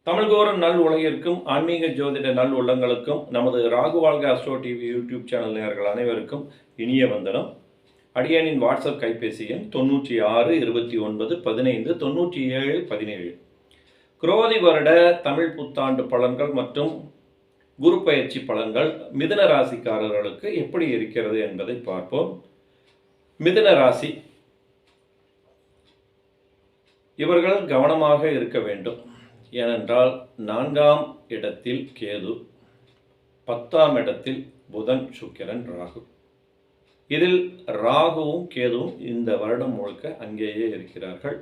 தமிழ்கோறும் நல் உலகிற்கும் ஆன்மீக ஜோதிட நல் உள்ளங்களுக்கும் நமது ராகுவாழ்க அஸ்ட்ரோ டிவி யூடியூப் சேனல் நேயர்கள் அனைவருக்கும் இனிய வந்தனம். அடியனின் வாட்ஸ்அப் கைபேசி எண் 9629159717. குரோதி வருட தமிழ் புத்தாண்டு பலன்கள் மற்றும் குரு பயிற்சி பலன்கள் மிதுன ராசிக்காரர்களுக்கு எப்படி இருக்கிறது என்பதை பார்ப்போம். மிதுன ராசி, இவர்கள் கவனமாக இருக்க வேண்டும். ஏனென்றால் 4ஆம் இடத்தில் கேது, 10ஆம் இடத்தில் புதன், சுக்கிரன், ராகு. இதில் ராகுவும் கேதுவும் இந்த வருடம் முழுக்க அங்கேயே இருக்கிறார்கள்.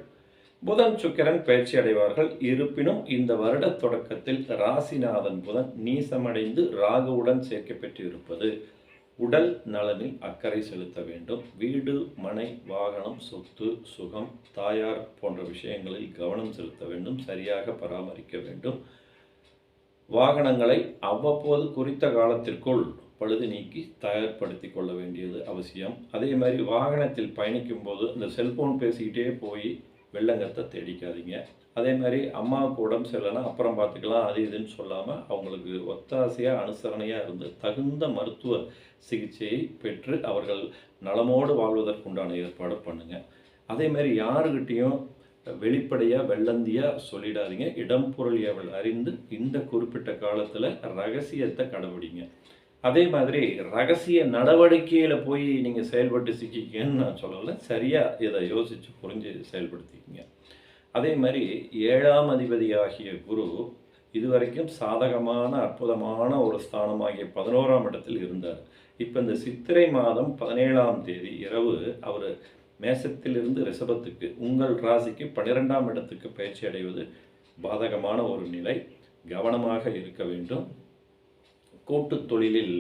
புதன் சுக்கிரன் பயிற்சி அடைவார்கள். இருப்பினும் இந்த வருட தொடக்கத்தில் ராசிநாதன் புதன் நீசமடைந்து ராகுவுடன் சேர்க்கப்பட்டு இருப்பது உடல் நலனில் அக்கறை செலுத்த வேண்டும். வீடு, மனை, வாகனம், சொத்து, சுகம், தாயார் போன்ற விஷயங்களில் கவனம் செலுத்த வேண்டும். சரியாக பராமரிக்க வேண்டும். வாகனங்களை அவ்வப்போது குறித்த காலத்திற்குள் பழுது நீக்கி தயார்படுத்தி கொள்ள வேண்டியது அவசியம். அதே மாதிரி வாகனத்தில் பயணிக்கும் போது இந்த செல்போன் பேசிக்கிட்டே போய் வெள்ளங்கத்தை தேடிக்காதீங்க. அதே மாதிரி அம்மாவுக்கு உடம்பு சரியில்லைன்னா அப்புறம் பார்த்துக்கலாம் அது இதுன்னு சொல்லாமல் அவங்களுக்கு ஒத்தாசையாக அனுசரணையாக இருந்து தகுந்த மருத்துவ சிகிச்சையை பெற்று அவர்கள் நலமோடு வாழ்வதற்குண்டான ஏற்பாடு பண்ணுங்கள். அதே மாதிரி யாருக்கிட்டேயும் வெளிப்படையாக வெள்ளந்தியாக சொல்லிடாதீங்க. இடம் பொருள் எவள் அறிந்து இந்த குறிப்பிட்ட காலத்தில் ரகசியத்தை கடைபிடிங்க. அதே மாதிரி ரகசிய நடவடிக்கையில் போய் நீங்கள் செயல்பட்டு சிக்கிக்கன்னு நான் சொல்லலை. சரியாக இதை யோசித்து புரிஞ்சு செயல்படுத்திக்கிங்க. அதே மாதிரி 7ஆம் அதிபதியாகிய குரு இதுவரைக்கும் சாதகமான அற்புதமான ஒரு ஸ்தானமாகிய 11ஆம் இடத்தில் இருந்தார். இப்போ இந்த சித்திரை மாதம் 17ஆம் தேதி இரவு அவர் மேசத்திலிருந்து ரிஷபத்துக்கு உங்கள் ராசிக்கு 12ஆம் இடத்துக்கு பயிற்சி அடைவது பாதகமான ஒரு நிலை. கவனமாக இருக்க வேண்டும். கூட்டு தொழிலில்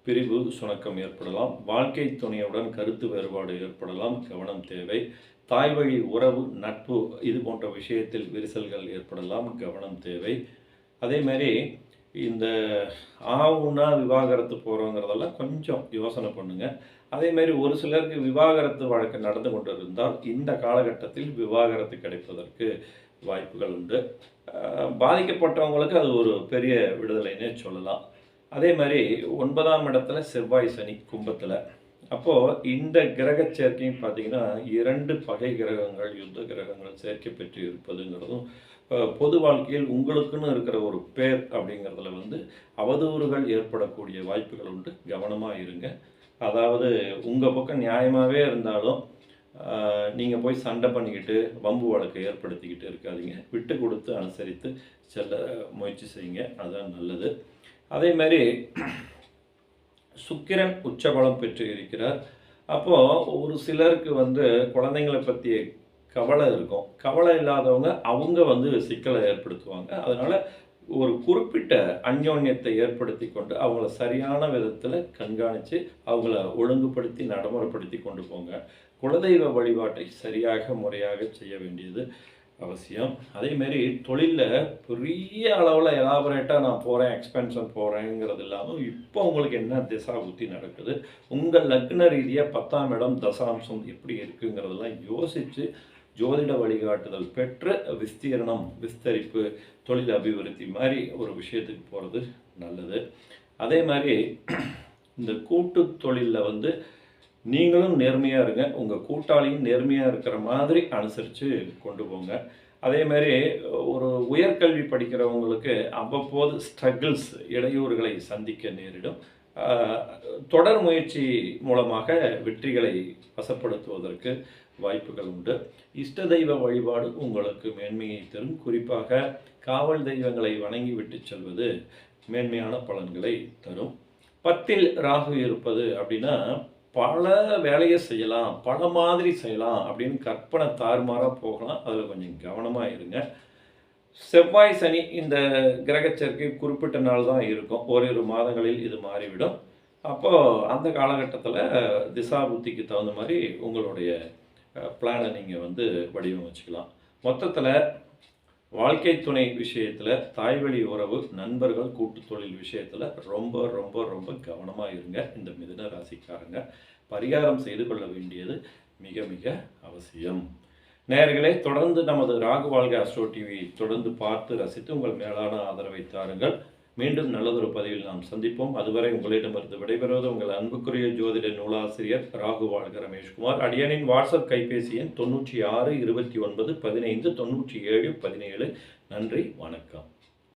பிரிவு சுணக்கம் ஏற்படலாம். வாழ்க்கை துணையுடன் கருத்து வேறுபாடு ஏற்படலாம். கவனம் தேவை. தாய் வழி உறவு, நட்பு இது போன்ற விஷயத்தில் விரிசல்கள் ஏற்படலாம். கவனம் தேவை. அதே மாதிரி இந்த ஆவுன்னா விவாகரத்து போகிறோங்கிறதெல்லாம் கொஞ்சம் யோசனை பண்ணுங்கள். அதே மாதிரி ஒரு சிலருக்கு விவாகரத்து வழக்கு நடந்து கொண்டு இருந்தால் இந்த காலகட்டத்தில் விவாகரத்து கிடைப்பதற்கு வாய்ப்புகள் உண்டு. பாதிக்கப்பட்டவங்களுக்கு அது ஒரு பெரிய விடுதலைன்னே சொல்லலாம். அதே மாதிரி 9ஆம் இடத்துல செவ்வாய் சனி கும்பத்தில். அப்போது இந்த கிரக சேர்க்கையும் பார்த்திங்கன்னா 2 பகை கிரகங்கள், யுத்த கிரகங்கள் சேர்க்கை பெற்று இருப்பதுங்கிறதும் பொது வாழ்க்கையில் உங்களுக்குன்னு இருக்கிற ஒரு பேர் அப்படிங்கிறதுல அவதூறுகள் ஏற்படக்கூடிய வாய்ப்புகள் உண்டு. கவனமாக இருங்க. அதாவது உங்கள் பக்கம் நியாயமாகவே இருந்தாலும் நீங்கள் போய் சண்டை பண்ணிக்கிட்டு வம்பு வழக்கை ஏற்படுத்திக்கிட்டு இருக்காதீங்க. விட்டு கொடுத்து அனுசரித்து செல்ல முயற்சி செய்யுங்க. அதுதான் நல்லது. அதே மாதிரி சுக்கிரன் உச்சபலம் பெற்று இருக்கிறார். அப்போது ஒரு சிலருக்கு குழந்தைங்களை பற்றிய கவலை இருக்கும். கவலை இல்லாதவங்க அவங்க சிக்கலை ஏற்படுத்துவாங்க. அதனால் ஒரு குறிப்பிட்ட அந்யோன்யத்தை ஏற்படுத்தி கொண்டு அவங்கள சரியான விதத்தில் கண்காணித்து அவங்கள ஒழுங்குபடுத்தி நடைமுறைப்படுத்தி கொண்டு போங்க. குலதெய்வ வழிபாட்டை சரியாக முறையாக செய்ய வேண்டியது அவசியம். அதேமாரி தொழிலில் பெரிய அளவில் எலாபரேட்டாக நான் போகிறேன், எக்ஸ்பென்ஷன் போகிறேங்கிறது இல்லாமல் இப்போ உங்களுக்கு என்ன திசா புத்தி நடக்குது, உங்கள் லக்ன ரீதியாக 10ஆம் இடம் தசாம்சம் எப்படி இருக்குங்கிறதெல்லாம் யோசித்து ஜோதிட வழிகாட்டுதல் பெற்று விஸ்தீரணம், விஸ்தரிப்பு, தொழில் அபிவிருத்தி மாதிரி ஒரு விஷயத்துக்கு போகிறது நல்லது. அதே மாதிரி இந்த கூட்டு தொழிலில் நீங்களும் நேர்மையாக இருங்க. உங்கள் கூட்டாளியும் நேர்மையாக இருக்கிற மாதிரி அனுசரித்து கொண்டு போங்க. அதே மாதிரி ஒரு உயர்கல்வி படிக்கிறவங்களுக்கு அவ்வப்போது ஸ்ட்ரகிள்ஸ், இடையூறுகளை சந்திக்க நேரிடும். தொடர் முயற்சி மூலமாக வெற்றிகளை வசப்படுத்துவதற்கு வாய்ப்புகள் உண்டு. இஷ்ட தெய்வ வழிபாடு உங்களுக்கு மேன்மையை தரும். குறிப்பாக காவல் தெய்வங்களை வணங்கி விட்டு செல்வது மேன்மையான பலன்களை தரும். 10இல் ராகு இருப்பது அப்படின்னா பல வேலையை செய்யலாம், பல மாதிரி செய்யலாம் அப்படின்னு கற்பனை தாறுமாறாக போகலாம். அதில் கொஞ்சம் கவனமாக இருங்க. செவ்வாய் சனி இந்த கிரக சேர்க்கை குறிப்பிட்ட நாள் தான் இருக்கும். ஓரிரு மாதங்களில் இது மாறிவிடும். அப்போது அந்த காலகட்டத்தில் திசா புத்திக்கு தகுந்த மாதிரி உங்களுடைய பிளானை நீங்கள் வடிவமைச்சுக்கலாம். மொத்தத்தில் வாழ்க்கை துணை விஷயத்தில், தாய்வழி உறவு, நண்பர்கள், கூட்டு தொழில் விஷயத்தில் ரொம்ப ரொம்ப ரொம்ப கவனமாக இருங்க. இந்த மிதுன ராசிக்காரங்க பரிகாரம் செய்து கொள்ள வேண்டியது மிக மிக அவசியம். நேயர்களே, தொடர்ந்து நமது ராகு வாழ்க அஸ்ட்ரோ டிவி தொடர்ந்து பார்த்து ரசித்து உங்கள் மேலான ஆதரவை தாருங்கள். மீண்டும் நல்லதொரு பதிவில் நாம் சந்திப்போம். அதுவரை உங்களிடமிருந்து விடைபெறுவது உங்கள் அன்புக்குரிய ஜோதிட நூலாசிரியர் ராகு வாழ்க ரமேஷ்குமார். அடியனின் வாட்ஸ்அப் கைபேசி எண் 96 29 15 97 17. நன்றி, வணக்கம்.